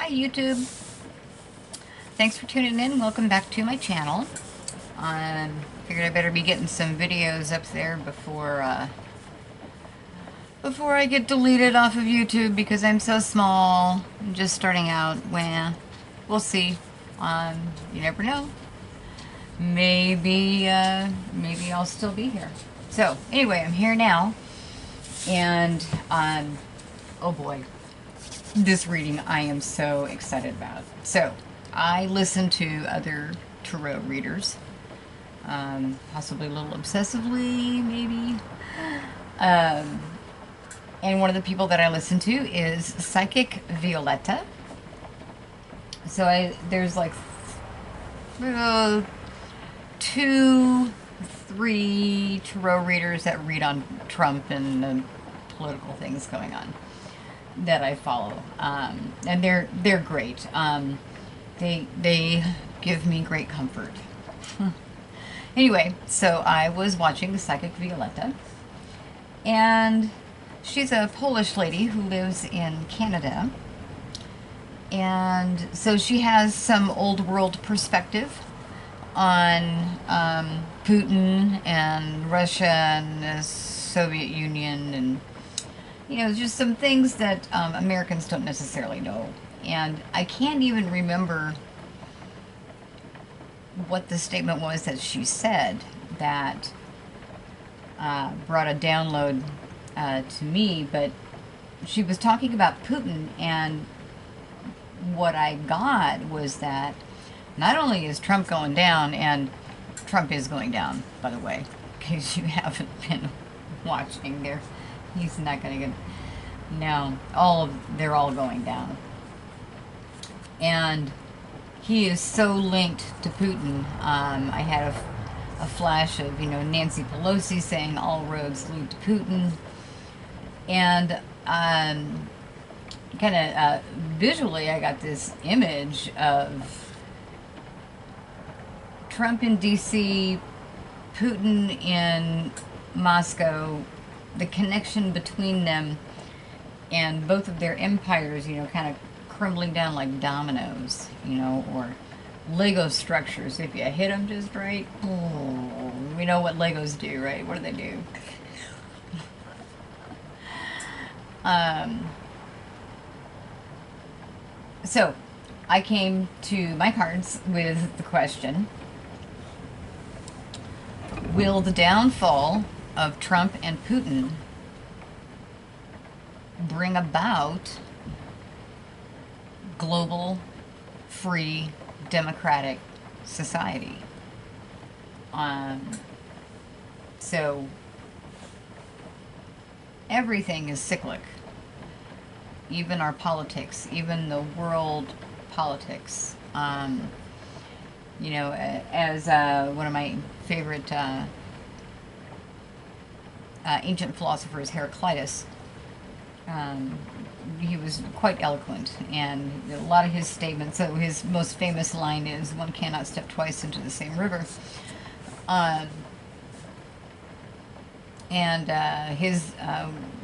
Hi YouTube. Thanks for tuning in. Welcome back to my channel. Figured I better be getting some videos up there before I get deleted off of YouTube because I'm so small. I'm just starting out. Well, we'll see. You never know. Maybe I'll still be here. So anyway, I'm here now, and oh boy, this reading I am so excited about. So I listen to other tarot readers, possibly a little obsessively, maybe. And one of the people that I listen to is Psychic Violetta. So there's like 2, 3 tarot readers that read on Trump and the political things going on that I follow, and they're great. They give me great comfort. Anyway, so I was watching the Psychic Violetta, and she's a Polish lady who lives in Canada, and so she has some old world perspective on Putin and Russia and the Soviet Union, and just some things that Americans don't necessarily know. And I can't even remember what the statement was that she said that brought a download to me, but she was talking about Putin, and what I got was that not only is Trump going down, and Trump is going down, by the way, in case you haven't been watching there. He's not going to get... No, they're all going down. And he is so linked to Putin. I had a flash of, Nancy Pelosi saying all roads lead to Putin. And kind of visually, I got this image of Trump in D.C., Putin in Moscow, the connection between them, and both of their empires, kind of crumbling down like dominoes, or Lego structures. If you hit them just right, we know what Legos do, right? What do they do? So, I came to my cards with the question: will the downfall of Trump and Putin bring about global, free, democratic society? So everything is cyclic. Even our politics, even the world politics. As one of my favorite ancient philosophers, Heraclitus, he was quite eloquent, and a lot of his statements, so his most famous line is, "One cannot step twice into the same river."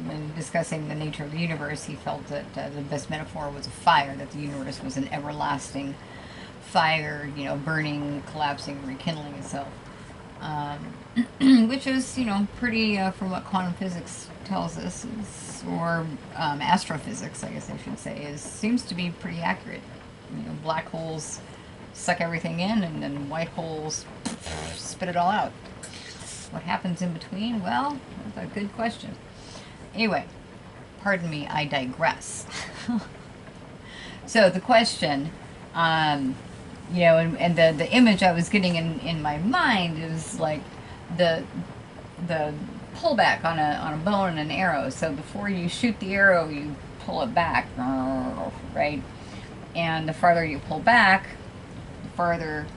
When discussing the nature of the universe, he felt that the best metaphor was a fire, that the universe was an everlasting fire, burning, collapsing, rekindling itself. Which is, pretty, from what quantum physics tells us, or astrophysics, I guess I should say, seems to be pretty accurate. Black holes suck everything in, and then white holes spit it all out. What happens in between? Well, that's a good question. Anyway, pardon me, I digress. So the question, and the image I was getting in my mind is like the pullback on a bow and an arrow. So before you shoot the arrow, you pull it back, right? And the farther you pull back, the farther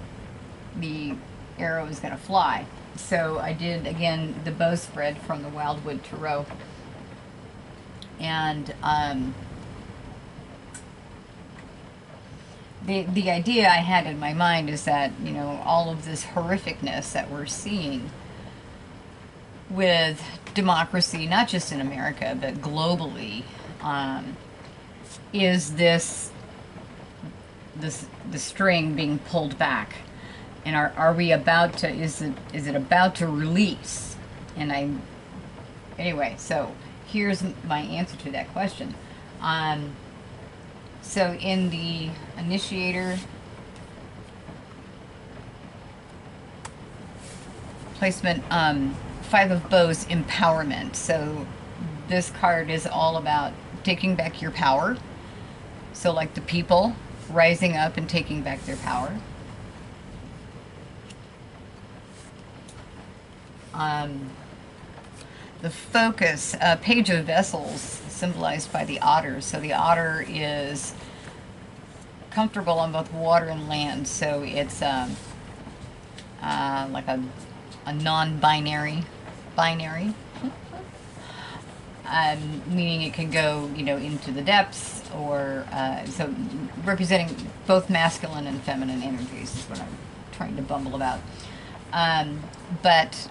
the arrow is going to fly. So I did, again, the bow spread from the Wildwood Tarot. And the idea I had in my mind is that, all of this horrificness that we're seeing with democracy, not just in America, but globally, is this the string being pulled back, and are we about to, is it about to release? And anyway, so here's my answer to that question. So in the initiator placement, Five of Bows, empowerment. So this card is all about taking back your power. So like the people rising up and taking back their power. The focus, Page of Vessels, symbolized by the otter. So the otter is comfortable on both water and land. So it's like a non-binary, meaning it can go, you know, into the depths, or so representing both masculine and feminine energies is what I'm trying to bumble about. But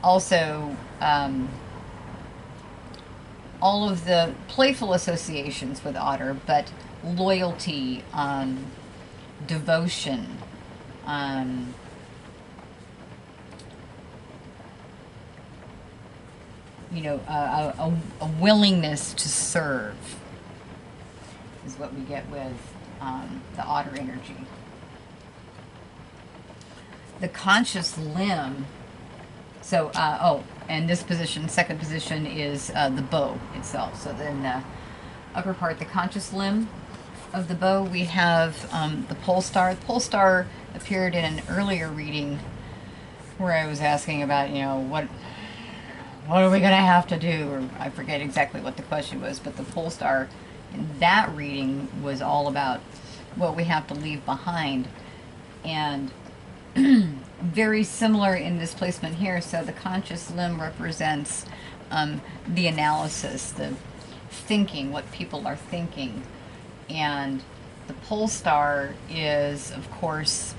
also all of the playful associations with otter, but loyalty, devotion, you know, a willingness to serve is what we get with the otter energy. The conscious limb. So, and this position, second position, is the bow itself. So then the upper part, the conscious limb of the bow, we have the pole star. The pole star appeared in an earlier reading where I was asking about, you know, what are we going to have to do? Or I forget exactly what the question was, but the pole star in that reading was all about what we have to leave behind. And very similar in this placement here. So the conscious limb represents the analysis, the thinking, what people are thinking. And the pole star is, of course,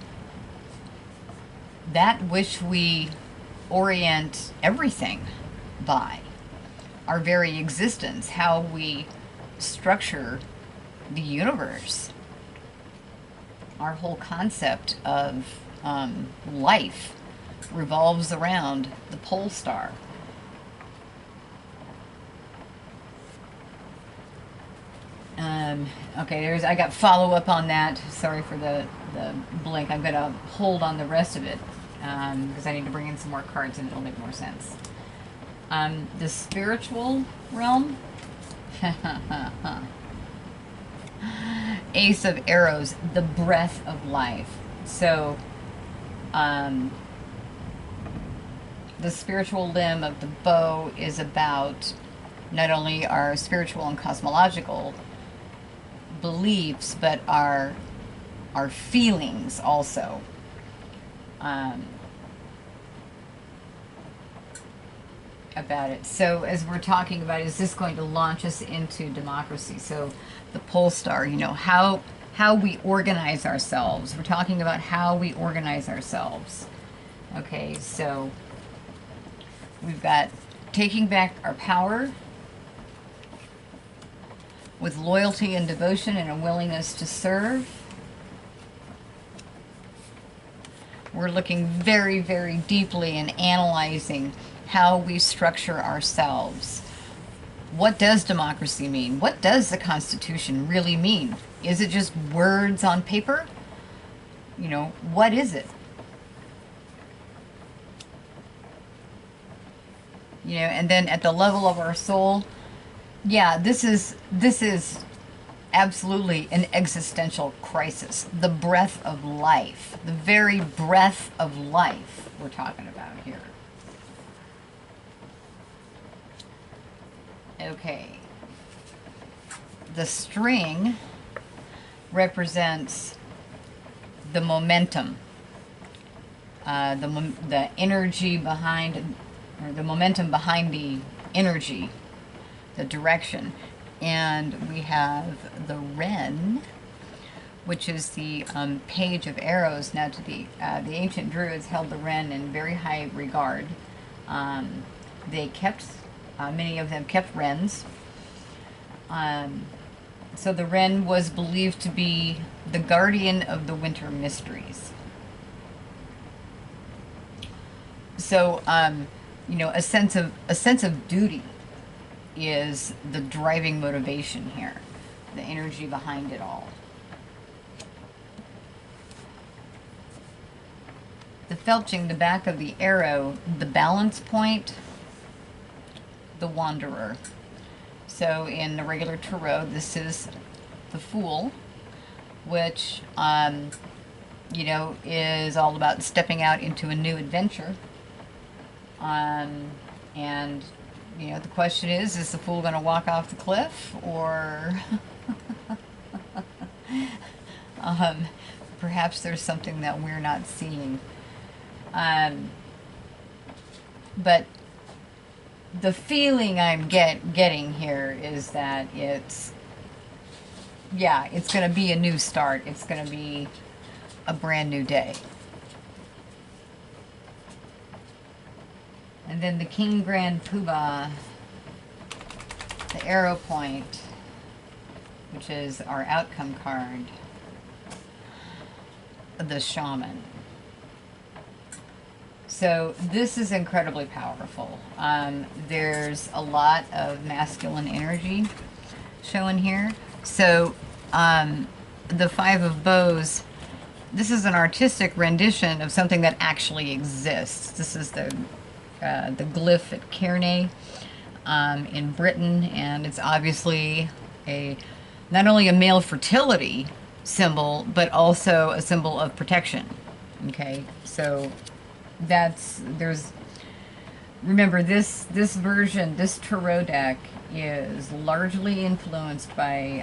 that which we orient everything by, our very existence, how we structure the universe, our whole concept of life revolves around the pole star. Okay, I got follow-up on that. Sorry for the blink. I'm going to hold on the rest of it because I need to bring in some more cards and it'll make more sense. The spiritual realm. Ace of Arrows, the breath of life. So the spiritual limb of the bow is about not only our spiritual and cosmological beliefs, but our feelings also. About it. So as we're talking about, is this going to launch us into democracy? So the pole star, you know, how we organize ourselves. We're talking about how we organize ourselves. Okay, so we've got taking back our power with loyalty and devotion and a willingness to serve. We're looking very, very deeply and analyzing how we structure ourselves. What does democracy mean? What does the Constitution really mean? Is it just words on paper? You know, what is it? You know, and then at the level of our soul, yeah, this is absolutely an existential crisis. The breath of life, the very breath of life we're talking about here. Okay. The string represents the momentum, the energy behind, or the momentum behind the energy, the direction. And we have the wren, which is the page of arrows. Now, to the ancient Druids held the wren in very high regard. They kept, many of them kept wrens. So the wren was believed to be the guardian of the winter mysteries. So, you know, a sense of duty is the driving motivation here, the energy behind it all. The felching, the back of the arrow, the balance point, the wanderer. So in the regular tarot, this is the Fool, which, you know, is all about stepping out into a new adventure. And, you know, the question is the Fool going to walk off the cliff, or perhaps there's something that we're not seeing. But the feeling I'm getting here is that it's going to be a new start. It's going to be a brand new day. And then the King Grand Poobah, the arrow point, which is our outcome card, the Shaman. So this is incredibly powerful. There's a lot of masculine energy shown here. So the Five of Bows, this is an artistic rendition of something that actually exists. This is the glyph at Cairney in Britain, and it's obviously not only a male fertility symbol, but also a symbol of protection. Okay, so remember this version, this tarot deck is largely influenced by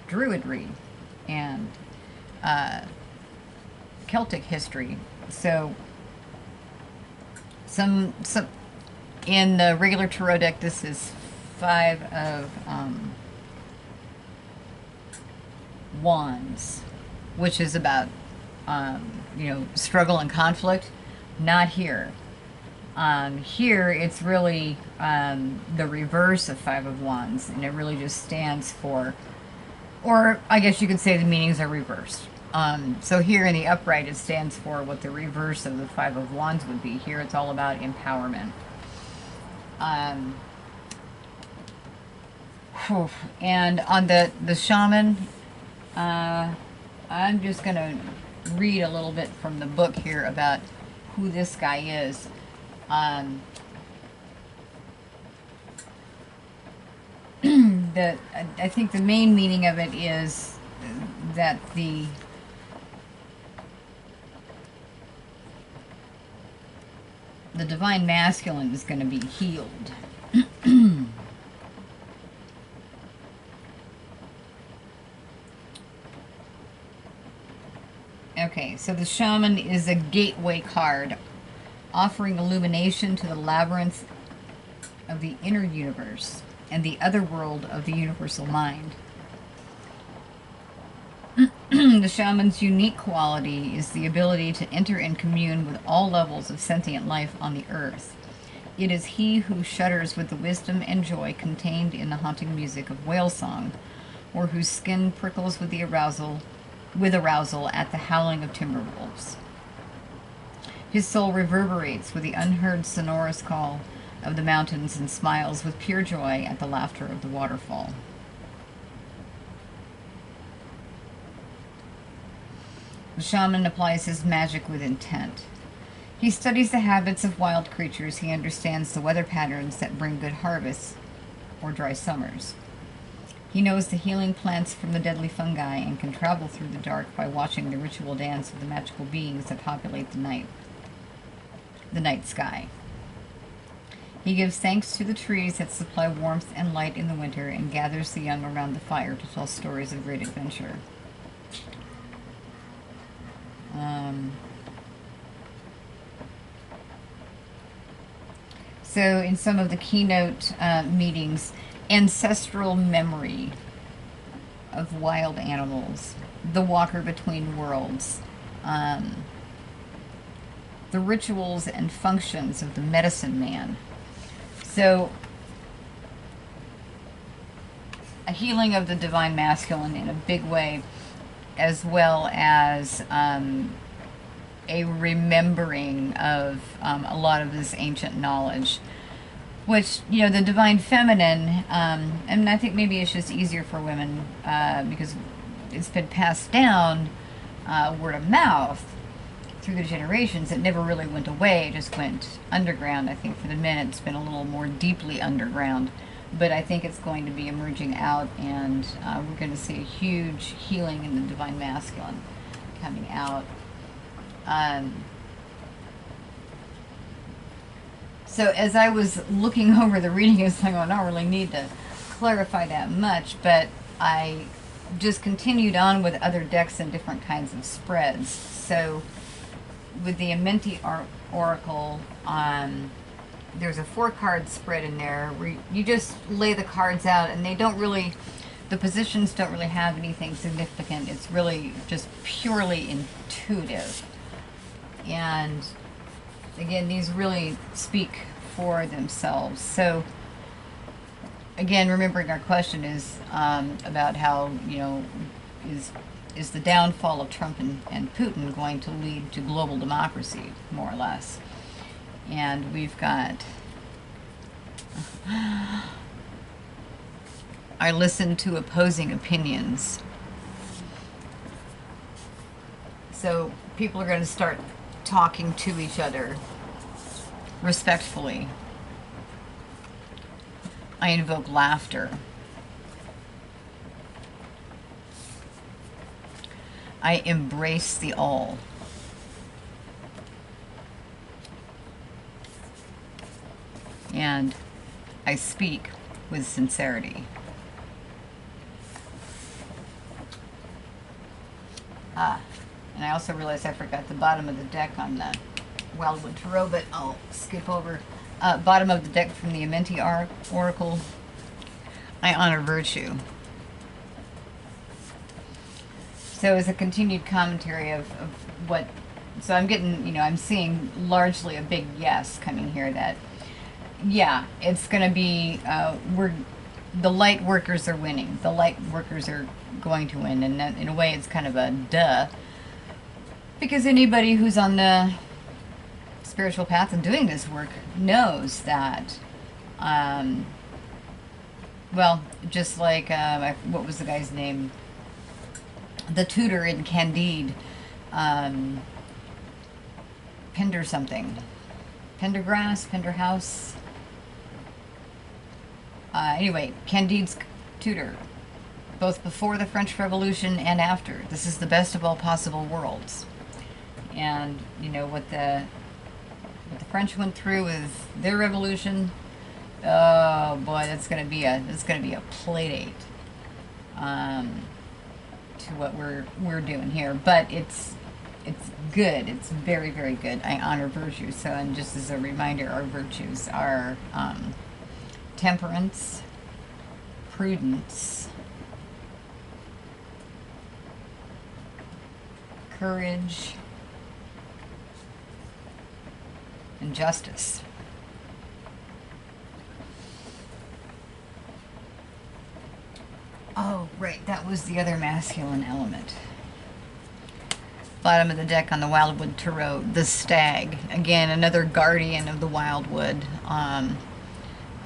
Druidry and Celtic history. So some in the regular tarot deck, this is Five of Wands, which is about you know, struggle and conflict. Not here. Here it's really the reverse of Five of Wands, and it really just stands for, or I guess you could say the meanings are reversed. So here in the upright, it stands for what the reverse of the Five of Wands would be. Here it's all about empowerment. And on the Shaman, I'm just going to read a little bit from the book here about who this guy is. I think the main meaning of it is that the divine masculine is going to be healed. Okay, so the Shaman is a gateway card, offering illumination to the labyrinth of the inner universe and the other world of the universal mind. The Shaman's unique quality is the ability to enter and commune with all levels of sentient life on the earth. It is he who shudders with the wisdom and joy contained in the haunting music of whale song, or whose skin prickles with arousal at the howling of timber wolves. His soul reverberates with the unheard sonorous call of the mountains and smiles with pure joy at the laughter of the waterfall. The Shaman applies his magic with intent. He studies the habits of wild creatures. He understands the weather patterns that bring good harvests or dry summers. He knows the healing plants from the deadly fungi and can travel through the dark by watching the ritual dance of the magical beings that populate the night sky. He gives thanks to the trees that supply warmth and light in the winter and gathers the young around the fire to tell stories of great adventure. So in some of the keynote meetings, ancestral memory of wild animals, the walker between worlds, the rituals and functions of the medicine man. So a healing of the divine masculine in a big way as well as a remembering of a lot of this ancient knowledge, which, you know, the divine feminine, and I think maybe it's just easier for women because it's been passed down word of mouth through the generations. It never really went away, it just went underground. I think for the men it's been a little more deeply underground, but I think it's going to be emerging out, and we're going to see a huge healing in the divine masculine coming out. So as I was looking over the reading, I was like, oh, I don't really need to clarify that much, but I just continued on with other decks and different kinds of spreads. So with the Amenti Oracle, there's a 4-card spread in there where you just lay the cards out, and they don't really, the positions don't really have anything significant. It's really just purely intuitive. And again, these really speak for themselves. So again, remembering our question is about how, you know, is the downfall of Trump and Putin going to lead to global democracy, more or less? And we've got, I listen to opposing opinions. So people are going to start talking to each other respectfully. I invoke laughter. I embrace the all. And I speak with sincerity. And I also realized I forgot the bottom of the deck on the Wildwood Tarot, but I'll skip over. Bottom of the deck from the Amenti Oracle. I honor virtue. So as a continued commentary of what, so I'm getting, you know, I'm seeing largely a big yes coming here, that, yeah, it's going to be, the light workers are winning. The light workers are going to win, and that, in a way, it's kind of a duh. Because anybody who's on the spiritual path and doing this work knows that, well, just like, what was the guy's name? The tutor in Candide, Pender something. Pendergrass, Penderhouse. Anyway, Candide's tutor, both before the French Revolution and after. This is the best of all possible worlds. And, you know, what the French went through with their revolution, oh boy, that's gonna be a play date to what we're doing here. But it's good. It's very, very good. I honor virtue. So, and just as a reminder, our virtues are temperance, prudence, courage, and justice. Oh, right, that was the other masculine element. Bottom of the deck on the Wildwood Tarot, the stag. Again, another guardian of the Wildwood.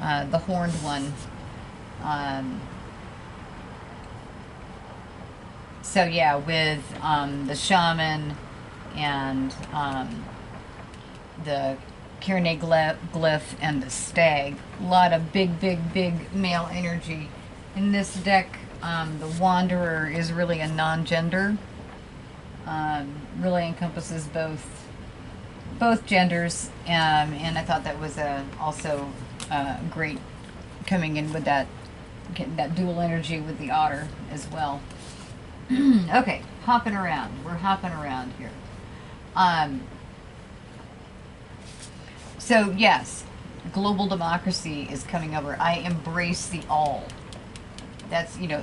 The horned one. So yeah, with the shaman and the Kirne glyph and the stag. A lot of big male energy. In this deck, the Wanderer is really a non-gender. Really encompasses both genders, and I thought that was also great, coming in with that, getting that dual energy with the otter as well. Okay, hopping around. We're hopping around here. So yes, global democracy is coming over. I embrace the all. That's, you know,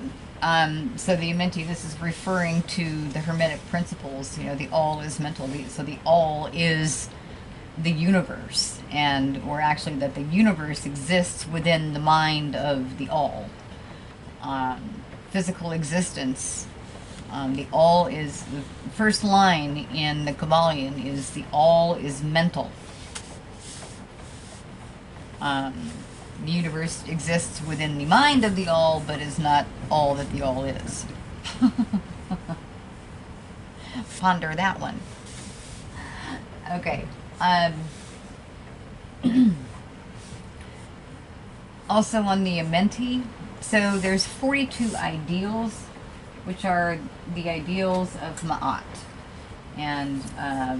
so the Amenti, this is referring to the Hermetic principles. You know, the all is mental. So the all is the universe, or actually that the universe exists within the mind of the all. Physical existence The all is, the first line in the Kabbalion is the all is mental. The universe exists within the mind of the all, but is not all that the all is. Ponder that one. Okay. Also on the Amenti, so there's 42 ideals, which are the ideals of Ma'at. And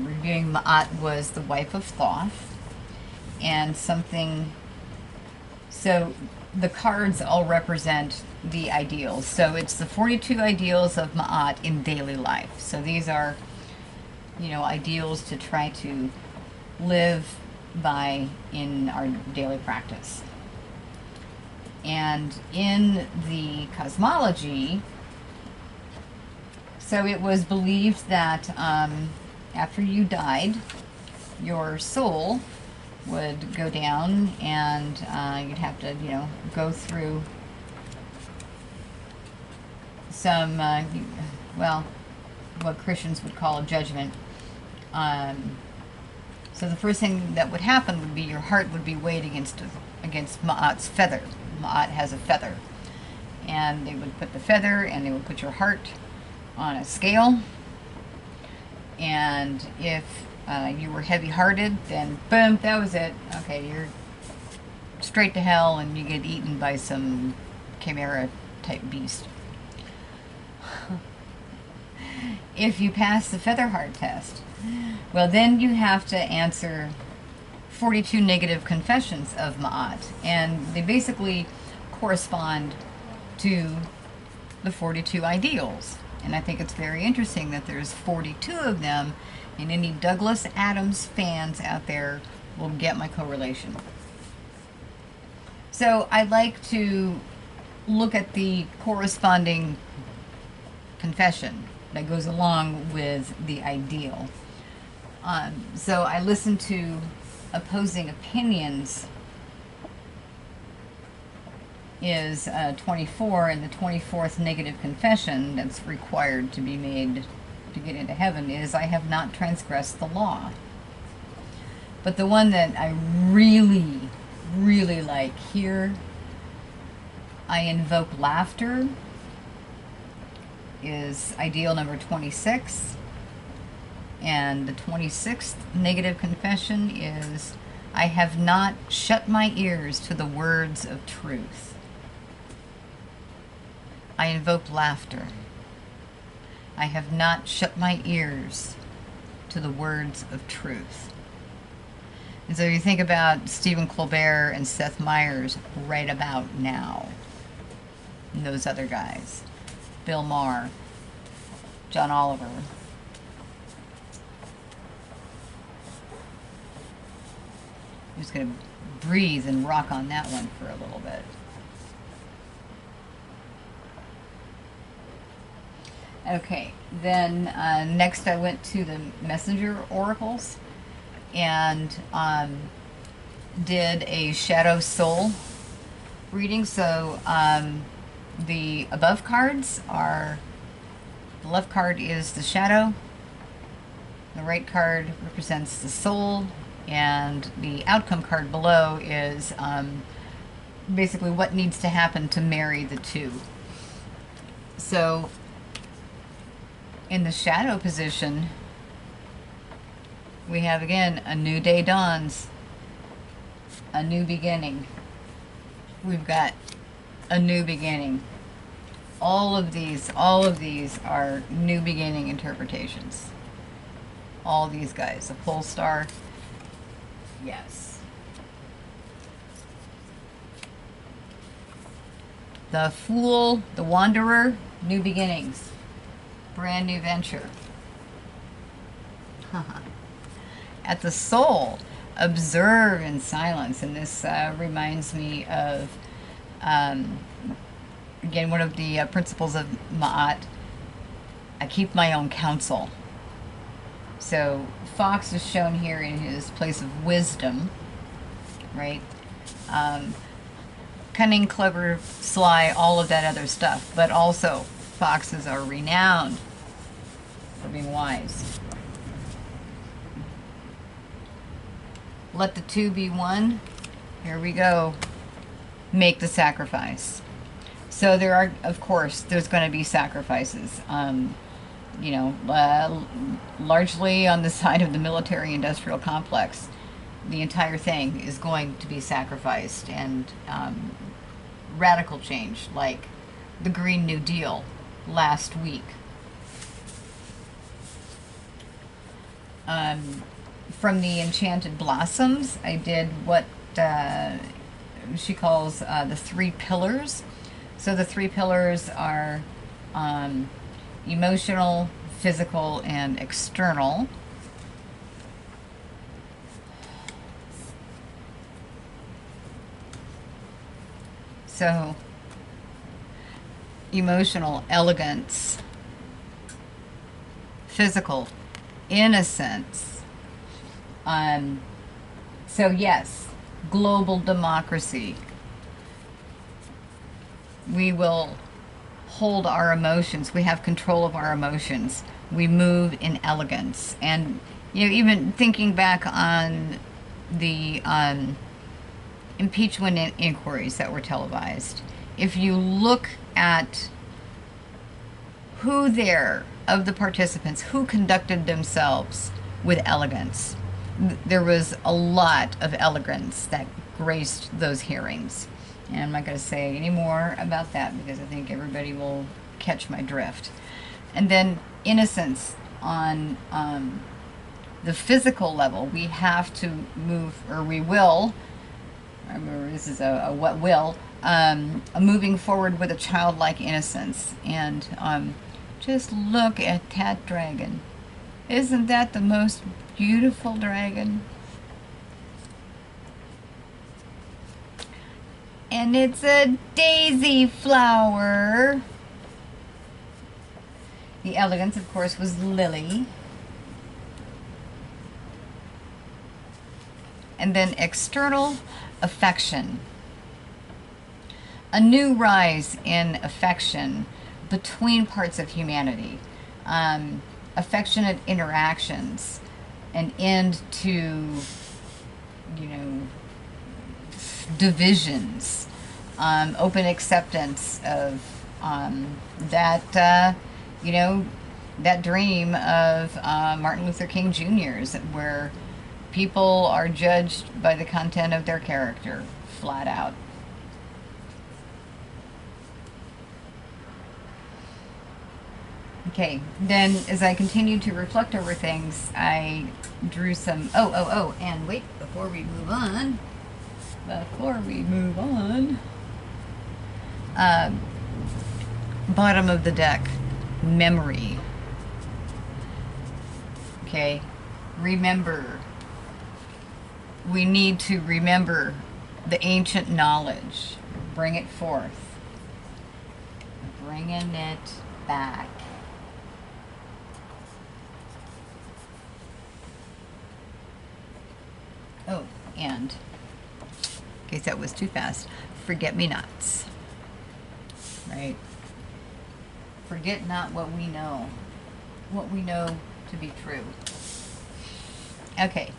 reviewing Ma'at was the wife of Thoth, and something, so the cards all represent the ideals. So it's the 42 ideals of Ma'at in daily life. So these are, you know, ideals to try to live by in our daily practice. And in the cosmology, so it was believed that after you died, your soul would go down, and you'd have to, you know, go through some, well, what Christians would call a judgment. So the first thing that would happen would be your heart would be weighed against Ma'at's feather. Ma'at has a feather. And they would put the feather, and they would put your heart on a scale. And if you were heavy-hearted, then boom, that was it. Okay, you're straight to hell, and you get eaten by some chimera-type beast. If you pass the feather heart test, well, then you have to answer 42 negative confessions of Ma'at, and they basically correspond to the 42 ideals. And I think it's very interesting that there's 42 of them, and any Douglas Adams fans out there will get my correlation. So I like to look at the corresponding confession that goes along with the ideal. So I listen to opposing opinions is 24, and the 24th negative confession that's required to be made to get into heaven is, I have not transgressed the law. But the one that I really, really like here, I invoke laughter, is ideal number 26. And the 26th negative confession is, I have not shut my ears to the words of truth. I invoke laughter. I have not shut my ears to the words of truth. And so you think about Stephen Colbert and Seth Meyers right about now. And those other guys. Bill Maher, John Oliver. I'm just going to breathe and rock on that one for a little bit. Okay, then next I went to the messenger oracles and did a shadow soul reading. So the above cards are, the left card is the shadow, the right card represents the soul, and the outcome card below is basically what needs to happen to marry the two. So in the shadow position, we have again, a new day dawns, a new beginning. We've got a new beginning. All of these are new beginning interpretations. All these guys, the pole star, yes. The fool, the wanderer, new beginnings. Brand new venture. At the soul, observe in silence. And this reminds me of, again, one of the principles of Ma'at. I keep my own counsel. So Fox is shown here in his place of wisdom, right? Cunning, clever, sly, all of that other stuff. But also foxes are renowned for being wise. Let the two be one. Here we go. Make the sacrifice. So there are, of course, there's going to be sacrifices. You know, largely on the side of the military-industrial complex. The entire thing is going to be sacrificed, and radical change, like the Green New Deal last week. From the Enchanted Blossoms, I did what she calls the 3 pillars. So the 3 pillars are emotional, physical, and external. So, emotional, elegance; physical, innocence. So yes, global democracy. We will hold our emotions. We have control of our emotions. We move in elegance. And, you know, even thinking back on the impeachment inquiries that were televised, if you look at who there, of the participants, who conducted themselves with elegance, there was a lot of elegance that graced those hearings. And I'm not going to say any more about that because I think everybody will catch my drift. And then innocence on the physical level. We have to move, or we will, remember this is a what will, moving forward with a childlike innocence. And just look at that dragon. Isn't that the most beautiful dragon? And it's a daisy flower. The elegance, of course, was lily. And then external affection. A new rise in affection between parts of humanity. Affectionate interactions. An end to, you know, divisions. Open acceptance of that, you know, that dream of Martin Luther King Jr.'s, where people are judged by the content of their character, flat out. Okay, then as I continued to reflect over things, I drew some, and wait, before we move on, bottom of the deck, memory. Okay, remember. We need to remember the ancient knowledge. Bring it forth. Bringing it back. Oh, and in case that was too fast, forget-me-nots. Right? Forget not what we know to be true. Okay.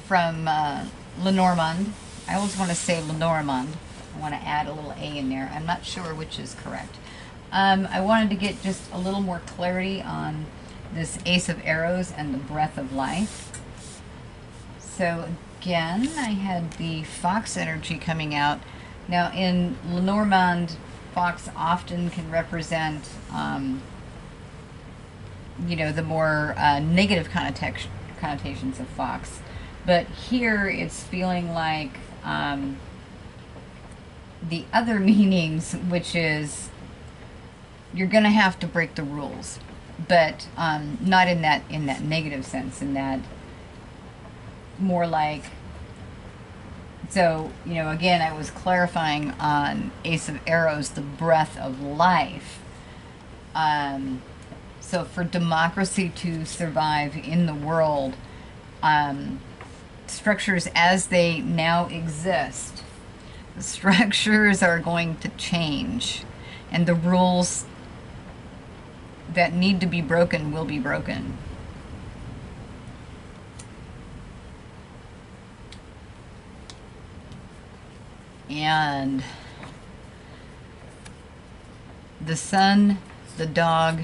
From Lenormond. I always want to say Lenormond. I want to add a little A in there. I'm not sure which is correct. I wanted to get just a little more clarity on this Ace of Arrows and the breath of life. So again, I had the fox energy coming out. Now in Lenormond, fox often can represent, you know, the more negative connotations of fox. But here it's feeling like the other meanings, which is you're going to have to break the rules, but not in that negative sense. In that more like, so, you know, again, I was clarifying on Ace of Arrows, the breath of life. So for democracy to survive in the world, structures as they now exist, the structures are going to change. and the rules that need to be broken will be broken. And the sun, the dog,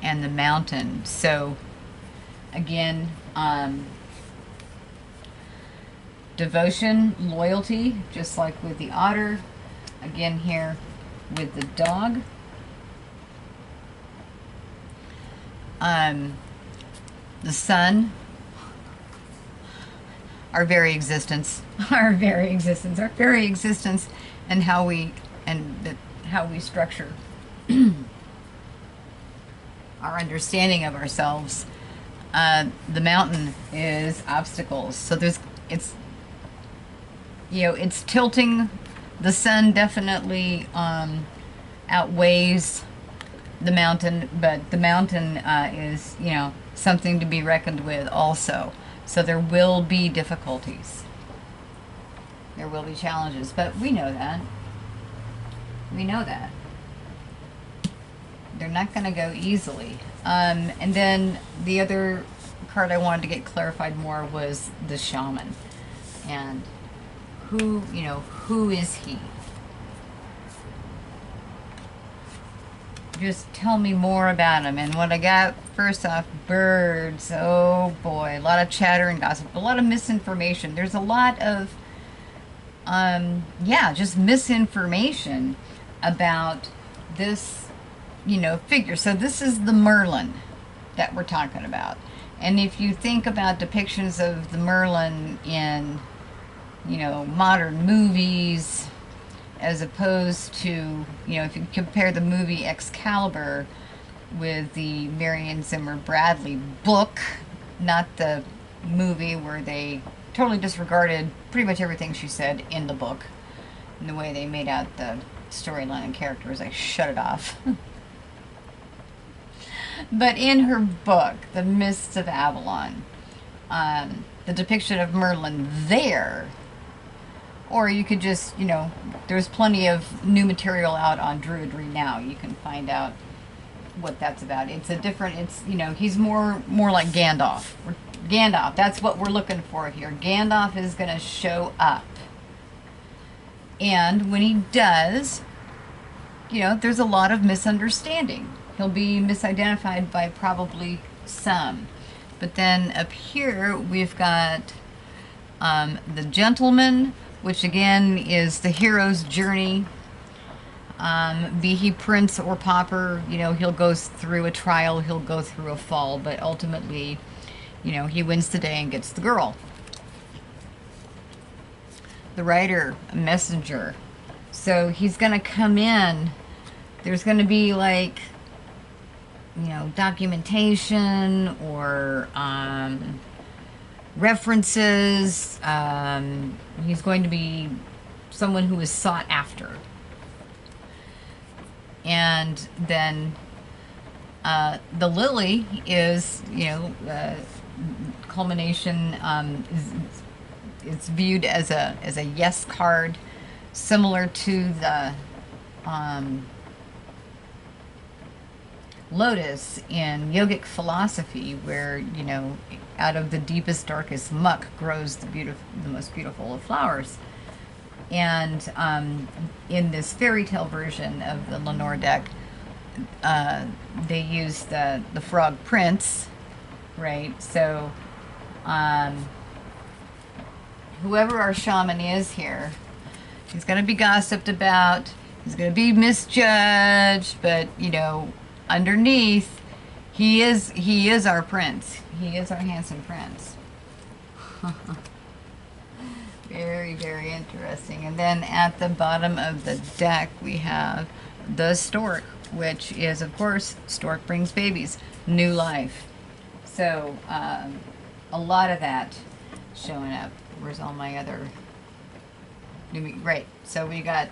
and the mountain. So again, devotion, loyalty, just like with the otter. Again here with the dog. The sun, our very existence, our very existence, and how we structure our understanding of ourselves. The mountain is obstacles. So it's tilting. The sun definitely outweighs the mountain, but the mountain is, something to be reckoned with also. So there will be difficulties. There will be challenges, but we know that. We know that. They're not going to go easily. And then the other card I wanted to get clarified more was the shaman. And who is he? Just tell me more about him. And what I got, first off, birds. Oh boy, a lot of chatter and gossip, a lot of misinformation. There's a lot of, just misinformation about this, figure. So this is the Merlin that we're talking about. And if you think about depictions of the Merlin in, modern movies, as opposed to, if you compare the movie Excalibur with the Marion Zimmer Bradley book, not the movie where they totally disregarded pretty much everything she said in the book, and the way they made out the storyline and characters, I shut it off. But in her book, The Mists of Avalon, the depiction of Merlin there, or you could just, there's plenty of new material out on Druidry now. You can find out what that's about. It's a different, he's more like Gandalf. Gandalf, that's what we're looking for here. Gandalf is going to show up. And when he does, there's a lot of misunderstanding. He'll be misidentified by probably some. But then up here, we've got the gentleman, which again is the hero's journey. Be he prince or pauper, he'll go through a trial, he'll go through a fall, but ultimately, he wins the day and gets the girl. The writer, a messenger. So he's going to come in. There's going to be like, documentation or references. He's going to be someone who is sought after. And then the lily is, culmination. It's viewed as a yes card, similar to the lotus in yogic philosophy, where out of the deepest, darkest muck grows the most beautiful of flowers. And in this fairy tale version of the Lenormond deck, they use the frog prince, right? So whoever our shaman is here, he's going to be gossiped about, he's going to be misjudged, but underneath, he is our prince. He is our handsome prince. Very, very interesting. And then at the bottom of the deck, we have the stork, which is, of course, stork brings babies, new life. So a lot of that showing up. Where's all my other right? So we got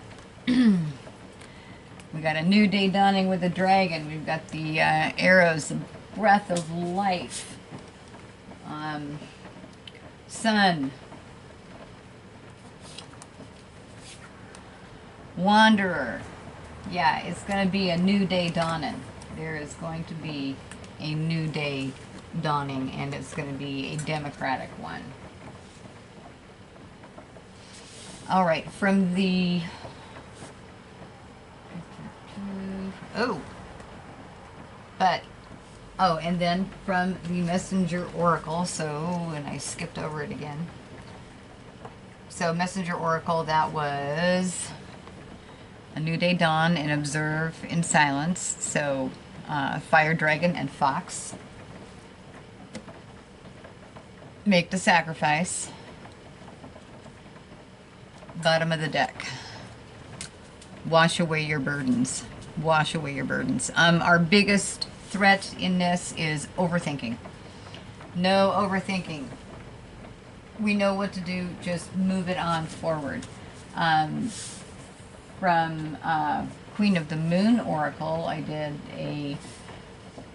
we got a new day dawning with the dragon. We've got the arrows, the breath of life. Sun. Wanderer. Yeah, it's going to be a new day dawning. There is going to be a new day dawning, and it's going to be a democratic one. All right, from the... Oh! But, oh, and then from the Messenger Oracle, so, and I skipped over it again. So, Messenger Oracle, that was a new day dawn and observe in silence. So, fire dragon and fox. Make the sacrifice. Bottom of the deck. Wash away your burdens. Wash away your burdens. Our biggest threat in this is overthinking. No overthinking. We know what to do. Just move it on forward. From Queen of the Moon Oracle, I did a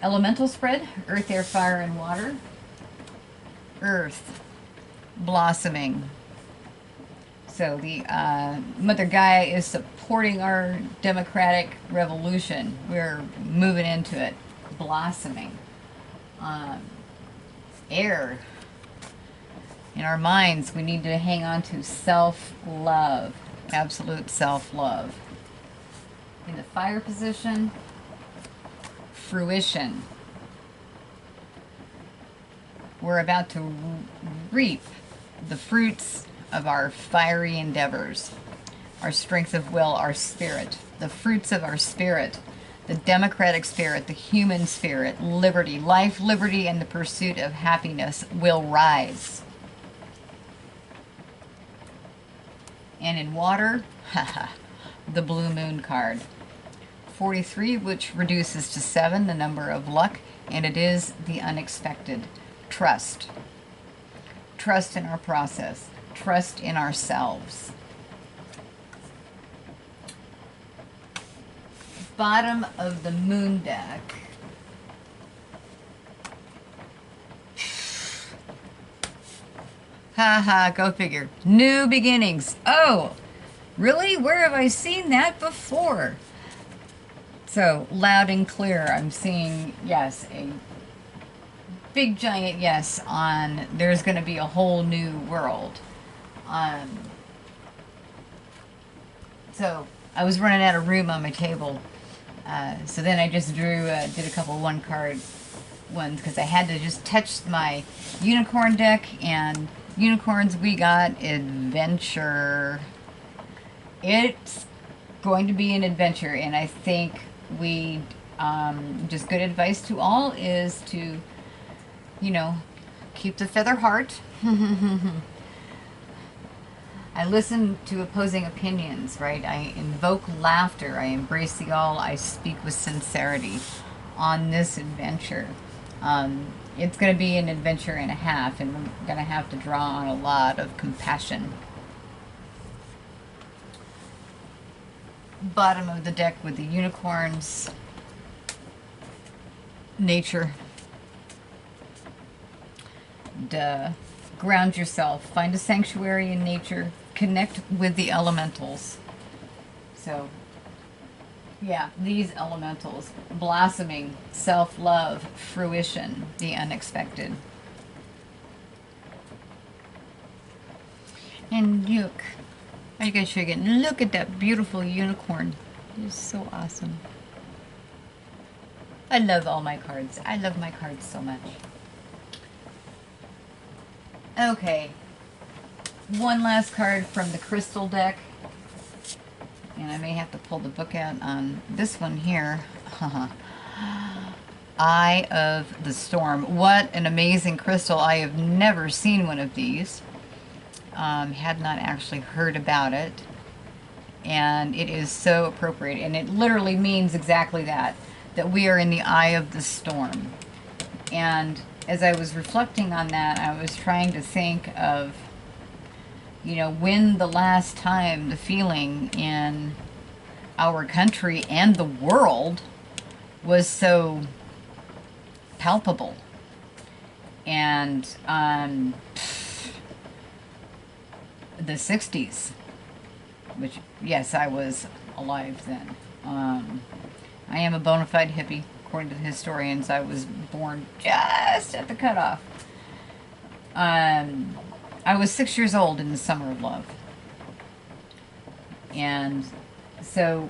elemental spread. Earth, air, fire, and water. Earth. Blossoming. So the Mother Gaia is supporting our democratic revolution. We're moving into it. Blossoming. Air. In our minds, we need to hang on to self-love. Absolute self-love. In the fire position, fruition. We're about to reap the fruits of our fiery endeavors, our strength of will, our spirit, the fruits of our spirit, the democratic spirit, the human spirit, liberty, life, liberty, and the pursuit of happiness will rise. And in water, the blue moon card. 43, which reduces to 7, the number of luck, and it is the unexpected. Trust. Trust in our process. Trust in ourselves. Bottom of the moon deck. Haha, go figure. New beginnings. Oh, really? Where have I seen that before? So, loud and clear, I'm seeing, yes, a big giant yes on there's going to be a whole new world. So, I was running out of room on my table. So then I just did a couple one card ones because I had to just touch my unicorn deck, and unicorns, we got adventure. It's going to be an adventure, and I think we just good advice to all is to, you know, keep the feather heart. I listen to opposing opinions, right? I invoke laughter. I embrace the all. I speak with sincerity on this adventure. It's going to be an adventure and a half, and we're going to have to draw on a lot of compassion. Bottom of the deck with the unicorns. Nature. Duh. Ground yourself. Find a sanctuary in nature. Connect with the elementals. So, yeah, these elementals. Blossoming, self-love, fruition, the unexpected. And look. I gotta show you again. Look at that beautiful unicorn. It's so awesome. I love all my cards. I love my cards so much. Okay. One last card from the crystal deck. And I may have to pull the book out on this one here. Eye of the Storm. What an amazing crystal. I have never seen one of these. Had not actually heard about it. And it is so appropriate. And it literally means exactly that. That we are in the eye of the storm. And as I was reflecting on that, I was trying to think of, you know, when the last time the feeling in our country and the world was so palpable. And the 60s, which, yes, I was alive then. I am a bona fide hippie. According to the historians, I was born just at the cutoff. I was 6 years old in the Summer of Love. And so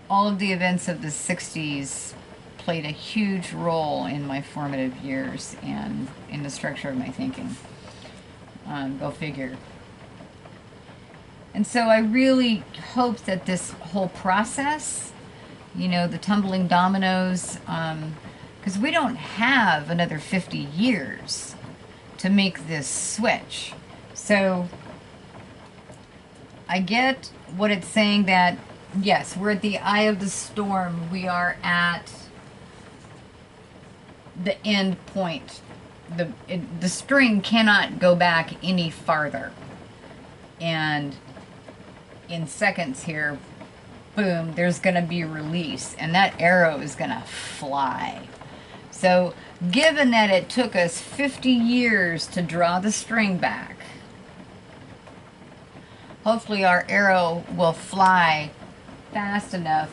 all of the events of the 60s played a huge role in my formative years and in the structure of my thinking. Go figure. And so I really hope that this whole process, you know, the tumbling dominoes, because we don't have another 50 years to make this switch. So I get what it's saying, that yes, we're at the eye of the storm. We are at the end point. The string cannot go back any farther. And in seconds here, boom, there's going to be a release. And that arrow is going to fly. So given that it took us 50 years to draw the string back, hopefully our arrow will fly fast enough,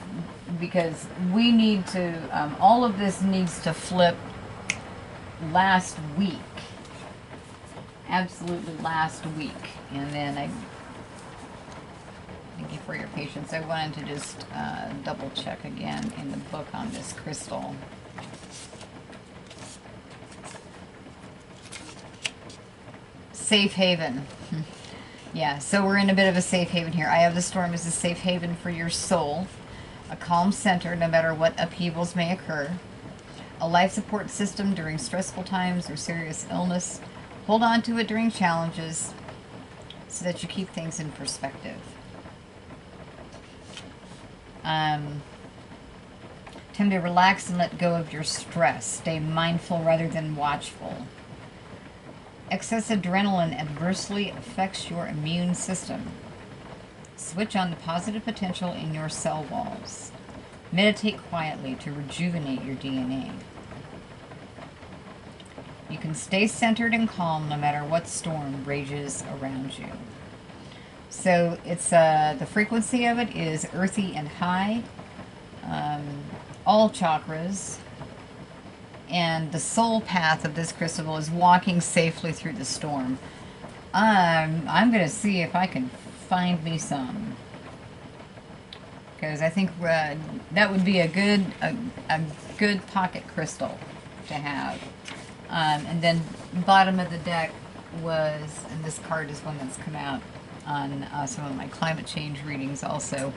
because we need to, all of this needs to flip last week. Absolutely last week. And then thank you for your patience. I wanted to just double check again in the book on this crystal. Safe haven. Yeah, so we're in a bit of a safe haven here. Eye of the storm is a safe haven for your soul, a calm center no matter what upheavals may occur, a life support system during stressful times or serious illness. Hold on to it during challenges so that you keep things in perspective. Time to relax and let go of your stress. Stay mindful rather than watchful. Excess adrenaline adversely affects your immune system. Switch on the positive potential in your cell walls. Meditate quietly to rejuvenate your DNA. You can stay centered and calm no matter what storm rages around you. So it's the frequency of it is earthy and high, all chakras. And the soul path of this crystal is walking safely through the storm. I'm going to see if I can find me some, because I think that would be a good pocket crystal to have. And then bottom of the deck was, and this card is one that's come out on some of my climate change readings also,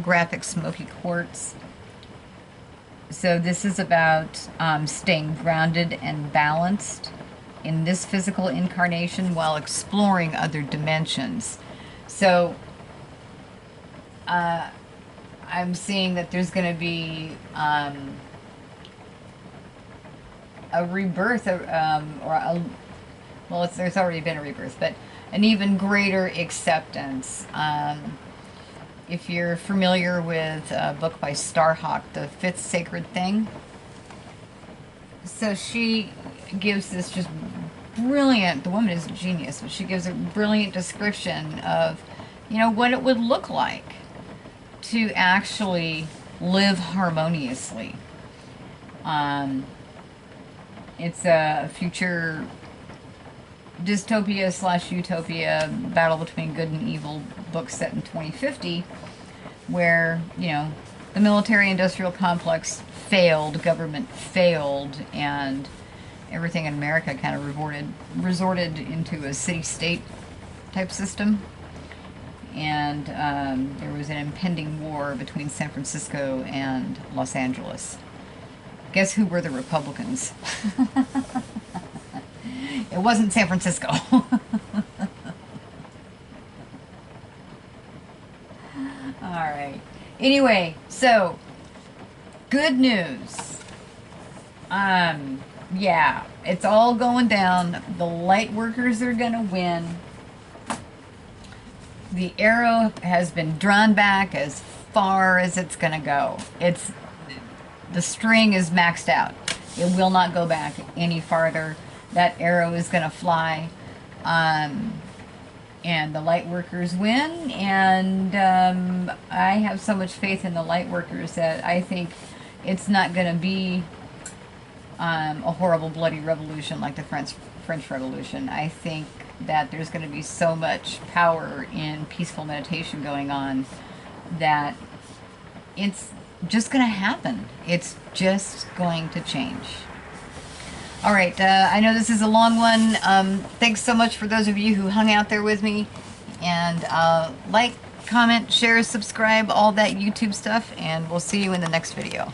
graphic smoky quartz. So this is about staying grounded and balanced in this physical incarnation while exploring other dimensions. So I'm seeing that there's going to be a rebirth, there's already been a rebirth, but an even greater acceptance. If you're familiar with a book by Starhawk, The Fifth Sacred Thing, so she gives this just brilliant, the woman is a genius, but she gives a brilliant description of, you know, what it would look like to actually live harmoniously. It's a future dystopia / utopia, battle between good and evil book set in 2050, where, you know, the military-industrial complex failed, government failed, and everything in America kind of resorted into a city-state type system. And there was an impending war between San Francisco and Los Angeles. Guess who were the Republicans? It wasn't San Francisco. Alright. Anyway, so, good news. Yeah, it's all going down. The light workers are going to win. The arrow has been drawn back as far as it's going to go. The string is maxed out. It will not go back any farther. That arrow is going to fly. and the light workers win. And I have so much faith in the light workers that I think it's not going to be a horrible bloody revolution like the French Revolution. I think that there's going to be so much power in peaceful meditation going on that it's just going to happen. It's just going to change. All right, I know this is a long one. Thanks so much for those of you who hung out there with me. And like, comment, share, subscribe, all that YouTube stuff, and we'll see you in the next video.